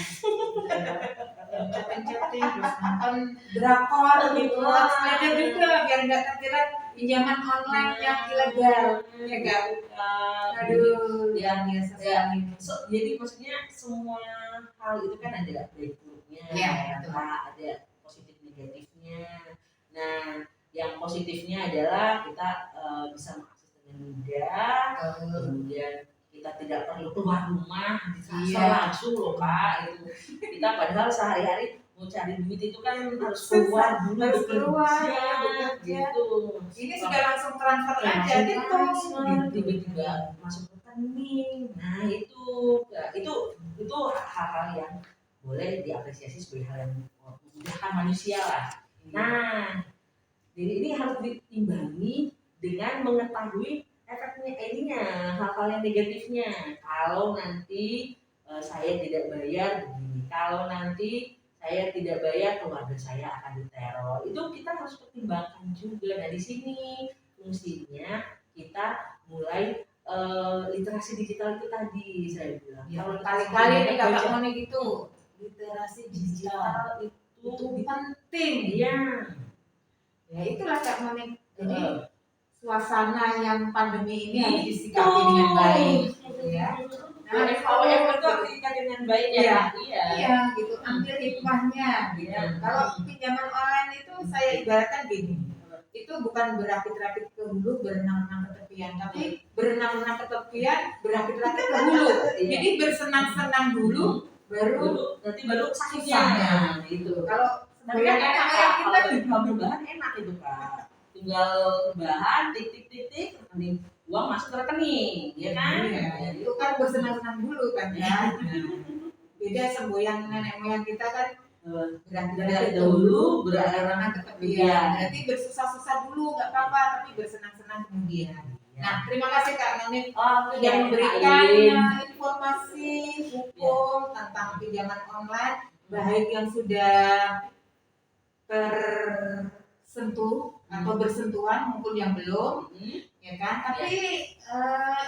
[SPEAKER 1] Chatting terus nonton drakor gitu, harus belajar juga biar nggak terjerat pinjaman online yang ilegal, ya kan? Aduh, yang biasa sekali.
[SPEAKER 2] Jadi maksudnya semua hal itu kan ada baik buruknya, ada positif negatifnya. Nah, yang positifnya adalah kita bisa mengakses dengan mudah, kemudian kita tidak perlu keluar rumah, langsung loh Kak. Itu kita padahal sehari-hari mau cari duit itu kan harus keluar dulu, gitu.
[SPEAKER 1] Ini sudah langsung transfer aja,
[SPEAKER 2] tiba-tiba masuk ke rekening. Nah itu hal-hal yang boleh diapresiasi sebagai hal yang memudahkan manusia lah. Nah, jadi ini harus diimbangi dengan mengetahui efeknya hal-hal yang negatifnya. Kalau nanti saya tidak bayar begini, kalau nanti saya tidak bayar keluarga saya akan diteror. Itu kita harus pertimbangkan juga. Nah di sini fungsinya kita mulai literasi digital itu tadi saya bilang.
[SPEAKER 1] Kalau kali-kali nih Kakak Moni gitu, literasi digital itu penting. Ya itulah Kak Moni. Jadi suasana yang pandemi ini harus disikapi dengan baik, gitu ya.
[SPEAKER 2] Nah, FOM itu disikapi dengan baik ya.
[SPEAKER 1] Iya, gitu. Ambil hikmahnya, gitu. Kalau pinjaman online itu saya ibaratkan gini, itu bukan berakit-rakit ke hulu, berenang-renang ke tepian, tapi berenang-renang ke tepian, berakit-rakit ke hulu. Jadi bersenang-senang dulu, baru
[SPEAKER 2] sakitnya.
[SPEAKER 1] Gitu. Kalau
[SPEAKER 2] Sebenarnya
[SPEAKER 1] Goyangan
[SPEAKER 2] enak
[SPEAKER 1] ayam
[SPEAKER 2] Kak,
[SPEAKER 1] kita
[SPEAKER 2] kalau ngambil bahan enak itu Kak. Tinggal bahan, titik-titik, rekening uang masuk ke rekening, ya kan?
[SPEAKER 1] Iya, itu kan bersenang-senang dulu kan ya. Beda semboyan nenek moyang kita kan
[SPEAKER 2] Dari dahulu
[SPEAKER 1] berarah
[SPEAKER 2] berarah
[SPEAKER 1] ke tepian. Berarti bersusah-susah dulu nggak apa-apa, tapi bersenang-senang kemudian. Nah, terima kasih Kak Nonit
[SPEAKER 2] Oh,
[SPEAKER 1] sudah memberikan informasi hukum tentang pinjaman online, baik yang sudah tersentuh atau bersentuhan maupun yang belum, ya kan? Tapi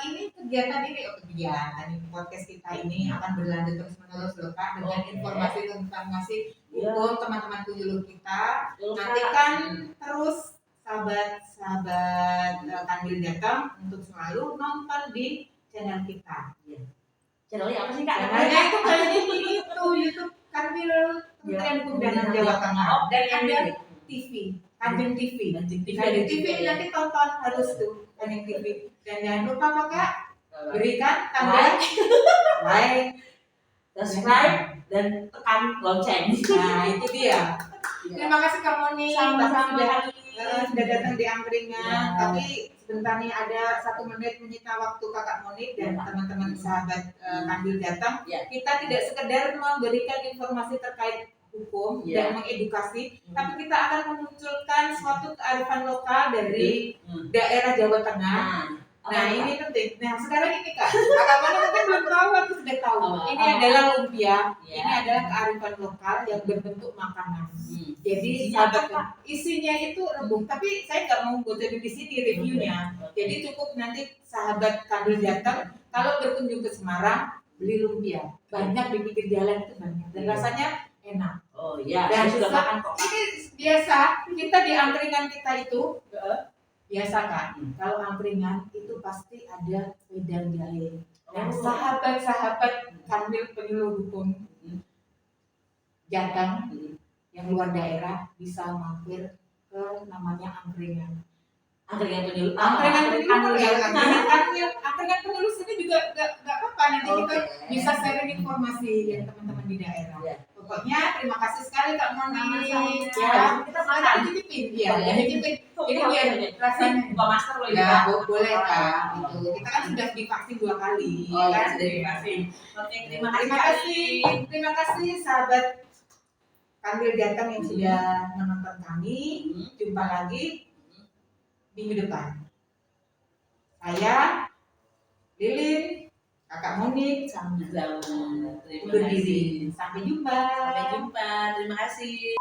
[SPEAKER 1] ini kegiatan ini podcast kita ini akan berlanjut terus menerus loh Kak, dengan informasi hukum teman-teman penyuluh kita. Nantikan terus sahabat Kandil datang untuk selalu nonton di channel kita.
[SPEAKER 2] Channelnya apa sih Kak?
[SPEAKER 1] Channelnya itu kayak itu YouTube Kandil Kementerian Hukum dan HAM Jawa Tengah, dan ada TV Kanjeng TV. Kanjeng TV nanti tonton harus tuh Kanjeng TV. Dan jangan lupa apa Kak, berikan tanda like,
[SPEAKER 2] subscribe, dan tekan lonceng.
[SPEAKER 1] Nah itu dia. Terima kasih Kak Moni,
[SPEAKER 2] Sama-sama
[SPEAKER 1] sudah datang di angkringan.
[SPEAKER 2] Ya.
[SPEAKER 1] Tapi sebentar nih ada 1 menit menyita waktu Kakak Moni dan teman-teman sahabat Kandil datang.
[SPEAKER 2] Ya.
[SPEAKER 1] Kita tidak sekedar memberikan informasi terkait hukum dan mengedukasi, tapi kita akan memunculkan suatu kearifan lokal dari daerah Jawa Tengah. Nah ini penting. Nah sekarang ini Kak, Kakak Moni mungkin belum tahu atau sudah tahu. Ini adalah lumpia. Ini adalah kearifan lokal yang berbentuk makanan. Jadi sahabat, isinya itu rebung. Tapi saya nggak mau bocorin di sini reviewnya. Jadi cukup nanti sahabat Kandil datang. Kalau berkunjung ke Semarang, beli lumpia. Banyak di pinggir jalan itu banyak. Dan rasanya enak.
[SPEAKER 2] Oh iya.
[SPEAKER 1] Dan
[SPEAKER 2] Saya sudah makan kok.
[SPEAKER 1] ini biasa kita di angkringan kita itu biasa kan. Kalau angkringan itu pasti ada wedang jahe. Nah, sahabat-sahabat Kandil penyuluh hukum Jateng yang luar daerah bisa mampir ke namanya angkringan.
[SPEAKER 2] Angkringan penyuluh.
[SPEAKER 1] Angkringan penyuluh sini juga nggak apa-apa, nanti kita bisa sharing informasi yang teman-teman di daerah. Pokoknya terima kasih sekali Kak Moni.
[SPEAKER 2] Ya, kita makan.
[SPEAKER 1] Dicicipin, ya, dicicipin. Ini biar rasanya
[SPEAKER 2] buka masker loh
[SPEAKER 1] ya, boleh Kak. Gitu. Kita kan sudah divaksin 2 kali.
[SPEAKER 2] Oh
[SPEAKER 1] kan?
[SPEAKER 2] ya, sudah divaksin. Oke, terima
[SPEAKER 1] Terima kasih sahabat Kandil datang yang sudah menonton kami. Jumpa lagi minggu depan. Saya Lilin, Kakak Moni,
[SPEAKER 2] sama-sama.
[SPEAKER 1] undur diri. Sampai jumpa.
[SPEAKER 2] Sampai jumpa. Terima kasih.